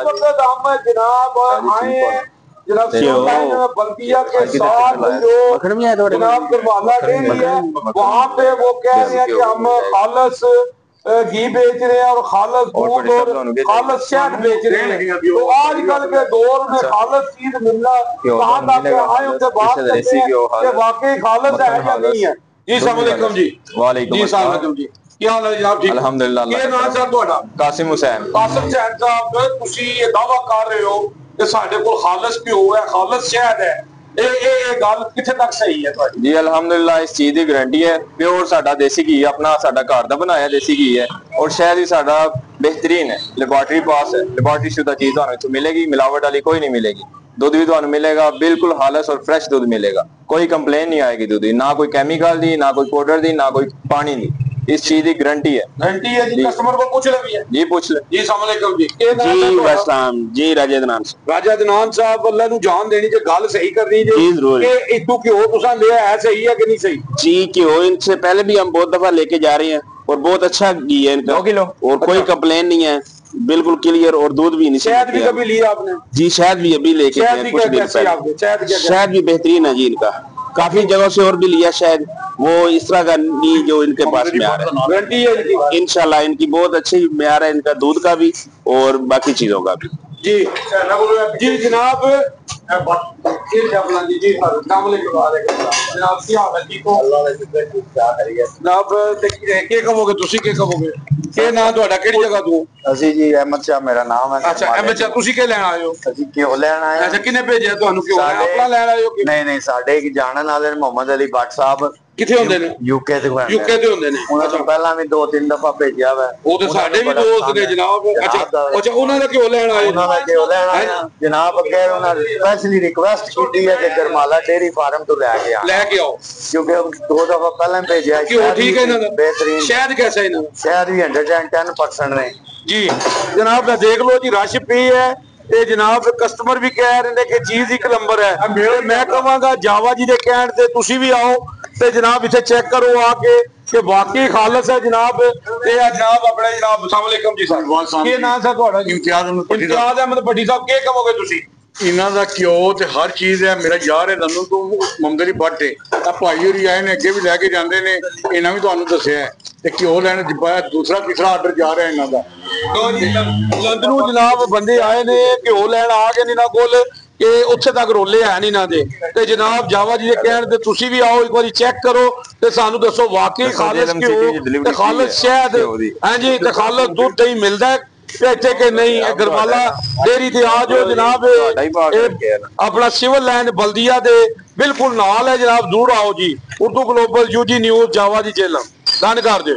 हम जनाब आए जनाब बल्दिया के साथ जो जनाब करवाला डेयरी है वहाँ पे वो कह रहे हैं कि हम खालस घी बेच रहे हैं और खालस दूध और खालस शहद बेच रहे हैं। तो आजकल के दौर में खालस चीज मिलना कहाँ तक आए उनसे बात करते हैं कि वाकई खालस है या नहीं है। जी अस्सलाम वालेकुम जी। वालेकुम अस्सलाम जी। क्या हाल है जनाब? ठीक अल्हम्दुलिल्लाह। क्या नाम सर ਤੁਹਾਡਾ? कासिम हुसैन। कासिम हुसैन साहब ਤੁਸੀਂ ਇਹ ਦਾਵਾ ਕਰ ਰਹੇ ਹੋ ਕਿ ਸਾਡੇ ਕੋਲ ਖਾਲਸ ਘਿਓ ਹੈ ਖਾਲਸ ਸ਼ਹਿਦ ਹੈ ਇਹ ਗੱਲ ਕਿੱਥੇ ਤੱਕ ਸਹੀ ਹੈ ਤੁਹਾਡੀ? जी अल्हम्दुलिल्लाह इस चीज की गारंटी है। प्योर साडा देसी घी अपना साडा घर दा बनाया देसी घी है और शहद भी साडा बेहतरीन है। लेबोरेटरी पास है, लेबोरेटरी शुदा चीज ਤੁਹਾਨੂੰ ਇੱਥੋਂ मिलेगी, मिलावट वाली कोई नहीं मिलेगी। दूध भी ਤੁਹਾਨੂੰ मिलेगा बिल्कुल खालस और फ्रेश दूध मिलेगा, कोई कंप्लेन नहीं आएगी दूध की, ना कोई केमिकल दी, ना कोई पाउडर दी, ना कोई पानी दी। इस चीज की गारंटी है। गारंटी है जी। कस्टमर को पूछ ले भी है जी, पूछ ले जी। अस्सलाम वालेकुम जी। जी वसलाम जी। राजा दनान राजा दनान साहब अल्लाह नु जान देनी जे गल सही करनी जी जरूर कि इतू क्यों तुसा लिया है सही है कि नहीं सही? जी क्यों इनसे पहले भी हम बहुत दफा लेके जा रहे हैं और बहुत अच्छा घी है इनका 2 किलो और कोई कंप्लेन नहीं है, बिल्कुल क्लियर। और दूध भी नहीं। शहद भी कभी लिया आपने? जी शहद भी अभी लेके गए कुछ दिन पहले। शहद भी बेहतरीन है जी इनका, काफी जगह से और भी लिया शहद। वो इस तरह का नहीं जो इनके पास म्यार है। गारंटी है इंशाल्लाह इनकी बहुत अच्छी म्यार है, इनका दूध का भी और बाकी चीजों का भी। जी जी जनाब ਅਸੀਂ ਜੀ ਅਹਿਮਦ ਸ਼ਾਹ ਮੇਰਾ ਨਾਮ ਹੈ। ਅੱਛਾ ਅਹਿਮਦ ਸ਼ਾਹ ਤੁਸੀਂ ਕੀ ਲੈਣ ਆਏ ਹੋ? ਅਸੀਂ ਕਿਉਂ ਲੈਣ ਆਏ? ਅੱਛਾ ਕਿਹਨੇ ਭੇਜਿਆ ਤੁਹਾਨੂੰ? ਕਿਉਂ ਆਪਣਾ ਲੈਣ ਆਏ ਹੋ? ਨਹੀਂ ਨਹੀਂ ਸਾਡੇ ਇੱਕ ਜਾਣਨ ਵਾਲੇ ਨੇ ਮੁਹੰਮਦ ਅਲੀ ਭੱਟ ਸਾਹਿਬ। ਕਿੱਥੇ ਹੁੰਦੇ ਨੇ? ਯੂਕੇ ਤੇ ਯੂਕੇ ਤੇ ਹੁੰਦੇ ਨੇ। ਉਹਨਾਂ ਤੋਂ ਪਹਿਲਾਂ ਵੀ 2-3 ਦਫਾ ਭੇਜਿਆ ਵਾ। ਉਹ ਤੇ ਸਾਡੇ ਵੀ ਦੋਸਤ ਨੇ ਜਨਾਬ। ਅੱਛਾ ਅੱਛਾ ਉਹਨਾਂ ਦਾ ਕਿਉਂ ਲੈਣ ਆਏ? ਉਹਨਾਂ ਦਾ ਕਿਉਂ ਲੈਣ ਆਏ ਜਨਾਬ? ਅੱਗੇ ਉਹਨਾਂ ਨੇ ਸਪੈਸ਼ਲੀ ਰਿਕੁਐਸਟ ਕੀਤੀ ਹੈ ਕਿ ਗਰਮਾਲਾ ਡੇਅਰੀ ਫਾਰਮ ਤੋਂ ਲੈ ਕੇ ਆਓ ਕਿਉਂਕਿ 2 ਦਫਾ ਪਹਿਲਾਂ ਭੇਜਿਆ। ਕਿਉਂ ਠੀਕ ਹੈ ਇਹਨਾਂ ਦਾ? बेहतरीन। शहद कैसा है इन्हों? शहद भी 110% ने जी। जनाब देख लो जी रश पी है ते जनाब कस्टमर भी कह रहे हैं कि चीज एक नंबर है। मैं कहवांगा जावा जी दे कहण ते तुसी भी आओ ते जनाब इथे चेक करो आके कि वाकई खालस है जनाब। ते जनाब अपने जनाब अस्सलाम वालेकुम जी सर। की नाम सर ਤੁਹਾਡਾ? इम्तियाज अहमद भट्टी साहब की कहोगे तुसी? ਇਹਨਾਂ ਦਾ ਘਿਓ ਤੇ ਹਰ ਚੀਜ਼ ਹੈ। ਮੇਰਾ ਯਾਰ ਹੈ ਲੰਡਨ ਤੋਂ ਮੁਹੰਮਦ ਅਲੀ ਭੱਟ ਆ ਭਾਈ ਹੋਰੀ ਆਏ ਨੇ, ਅੱਗੇ ਵੀ ਲੈ ਕੇ ਜਾਂਦੇ ਨੇ। ਇਹਨਾਂ ਵੀ ਤੁਹਾਨੂੰ ਦੱਸਿਆ ਹੈ ਤੇ ਘਿਓ ਲੈਣ ਦੂਸਰਾ ਤੀਸਰਾ ਆਰਡਰ ਜਾ ਰਿਹਾ ਇਹਨਾਂ ਦਾ। ਲੰਡਨੋਂ ਜਨਾਬ ਬੰਦੇ ਆਏ ਨੇ ਘਿਓ ਲੈਣ ਆ ਗਏ ਨੇ ਇਹਨਾਂ ਕੋਲ ਕਿ ਉੱਥੇ ਤੱਕ ਰੋਲੇ ਹੈ ਨਹੀਂ ਇਹਨਾਂ ਦੇ। ਤੇ ਜਨਾਬ ਜਾਵਾ ਜੀ ਦੇ ਕਹਿਣ ਤੇ ਤੁਸੀਂ ਵੀ ਆਓ ਇੱਕ ਵਾਰੀ ਚੈੱਕ ਕਰੋ ਤੇ ਸਾਨੂੰ ਦੱਸੋ ਵਾਕਈ ਖਾਲਸ ਘਿਓ ਤੇ ਖਾਲਸ ਸ਼ਹਿਦ ਹਾਂਜੀ ਤੇ ਖਾਲਸ ਦੁੱਧ ਦਹੀਂ ਮਿਲਦਾ ਹੈ ਇੱਥੇ ਕਿ ਨਹੀਂ? ਗਰਮਾਲਾ डेयरी ते आ जाओ जनाब। अपना सिविल लाइन बल्दिया दे बिल्कुल नाल है जनाब। दूर आओ जी। उर्दू ग्लोबल यूजी न्यूज़ जावा जी जेलम दान कर दो।